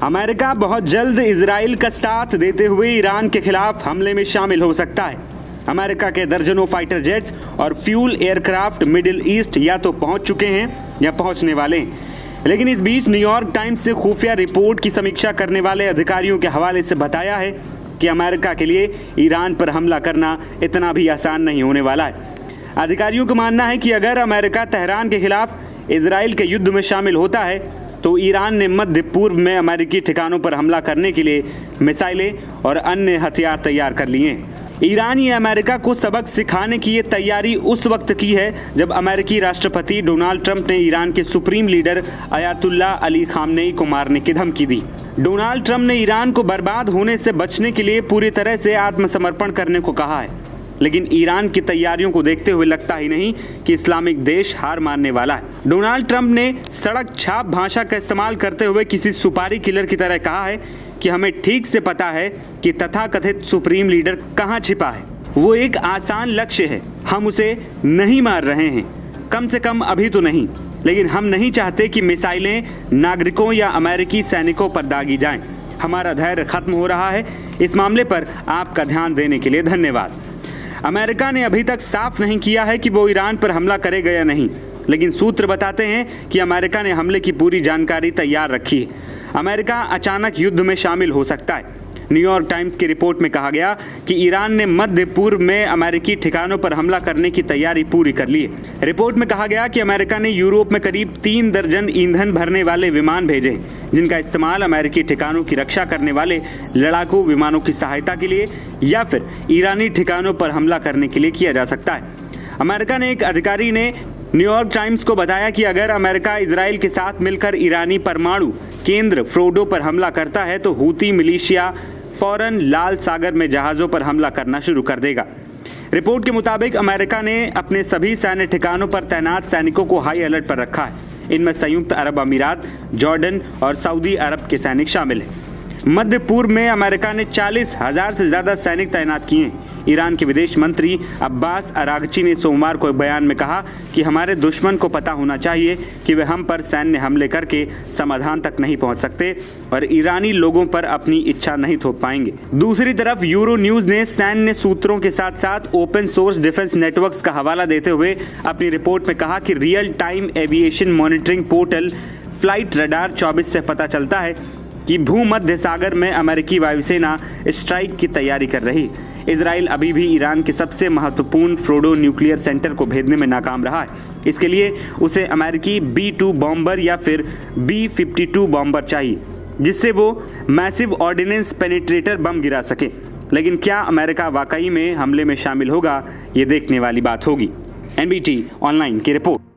America बहुत जल्द Israel का साथ देते हुए ईरान के खिलाफ हमले में शामिल हो सकता है। अमेरिका के दर्जनों फाइटर जेट्स और फ्यूल एयरक्राफ्ट मिडिल ईस्ट या तो पहुंच चुके हैं या पहुंचने वाले हैं। लेकिन इस बीच न्यूयॉर्क टाइम्स ने खुफिया रिपोर्ट की समीक्षा करने वाले अधिकारियों के हवाले से बताया है कि अमेरिका के लिए ईरान पर हमला करना इतना भी आसान नहीं होने वाला है। अधिकारियों का मानना है कि अगर अमेरिका तेहरान के खिलाफ इजराइल के युद्ध में शामिल होता है तो ईरान ने मध्य पूर्व में अमेरिकी ठिकानों पर हमला करने के लिए मिसाइलें और अन्य हथियार तैयार कर लिए हैं। ईरान या अमेरिका को सबक सिखाने की ये तैयारी उस वक्त की है जब अमेरिकी राष्ट्रपति डोनाल्ड ट्रंप ने ईरान के supreme leader Ayatollah Ali Khamenei को मारने की धमकी दी। डोनाल्ड ट्रंप ने ईरान को बर्बाद होने से बचने के लिए पूरी तरह से आत्मसमर्पण करने को कहा है, लेकिन ईरान की तैयारियों को देखते हुए लगता ही नहीं कि इस्लामिक देश हार मानने वाला है। डोनाल्ड ट्रंप ने सड़क छाप भाषा का इस्तेमाल करते हुए किसी सुपारी किलर की तरह कहा है कि हमें ठीक से पता है कि तथाकथित सुप्रीम लीडर कहां छिपा है। वो एक आसान लक्ष्य है, हम उसे नहीं मार रहे हैं, कम से कम अभी तो नहीं, लेकिन हम नहीं चाहते कि मिसाइलें नागरिकों या अमेरिकी सैनिकों पर दागी जाएं। हमारा धैर्य खत्म हो रहा है। इस मामले पर आपका ध्यान देने के लिए धन्यवाद। अमेरिका ने अभी तक साफ नहीं किया है कि वो ईरान पर हमला करेगा या नहीं, लेकिन सूत्र बताते हैं कि अमेरिका ने हमले की पूरी जानकारी तैयार रखी है। अमेरिका अचानक युद्ध में शामिल हो सकता है। न्यूयॉर्क टाइम्स की रिपोर्ट में कहा गया कि ईरान ने मध्य पूर्व में अमेरिकी ठिकानों पर हमला करने की तैयारी पूरी कर ली है। रिपोर्ट में कहा गया कि अमेरिका ने यूरोप में करीब 3 दर्जन ईंधन भरने वाले विमान भेजे, जिनका इस्तेमाल अमेरिकी ठिकानों की रक्षा करने वाले लड़ाकू विमानों की सहायता के लिए या फिर ईरानी ठिकानों पर हमला करने के लिए किया जा सकता है। अमेरिका ने एक अधिकारी ने न्यूयॉर्क टाइम्स को बताया कि अगर अमेरिका इजराइल के साथ मिलकर ईरानी परमाणु केंद्र फोर्डो पर हमला करता है तो हूती मिलिशिया फौरन लाल सागर में जहाजों पर हमला करना शुरू कर देगा। रिपोर्ट के मुताबिक अमेरिका ने अपने सभी सैन्य ठिकानों पर तैनात सैनिकों को हाई अलर्ट पर रखा है। इनमें संयुक्त अरब अमीरात, जॉर्डन और सऊदी अरब के सैनिक शामिल हैं। मध्य पूर्व में अमेरिका ने 40,000 से ज्यादा सैनिक तैनात किए हैं। ईरान के विदेश मंत्री अब्बास अरागची ने सोमवार को एक बयान में कहा कि हमारे दुश्मन को पता होना चाहिए कि वे हम पर सैन्य हमले करके समाधान तक नहीं पहुंच सकते और ईरानी लोगों पर अपनी इच्छा नहीं थोप पाएंगे। दूसरी तरफ यूरो न्यूज ने सैन्य सूत्रों के साथ साथ ओपन सोर्स डिफेंस नेटवर्क्स का हवाला देते हुए अपनी रिपोर्ट में कहा कि real time aviation monitoring portal flight radar 24 से पता चलता है कि भूमध्य सागर में अमेरिकी वायुसेना स्ट्राइक की तैयारी कर रही। इजराइल अभी भी ईरान के सबसे महत्वपूर्ण फोर्डो न्यूक्लियर सेंटर को भेदने में नाकाम रहा है। इसके लिए उसे अमेरिकी B-2 बॉम्बर या फिर B-52 बॉम्बर चाहिए, जिससे वो मैसिव ऑर्डिनेंस पेनिट्रेटर बम गिरा सके। लेकिन क्या अमेरिका वाकई में हमले में शामिल होगा, ये देखने वाली बात होगी। NBT ऑनलाइन की रिपोर्ट।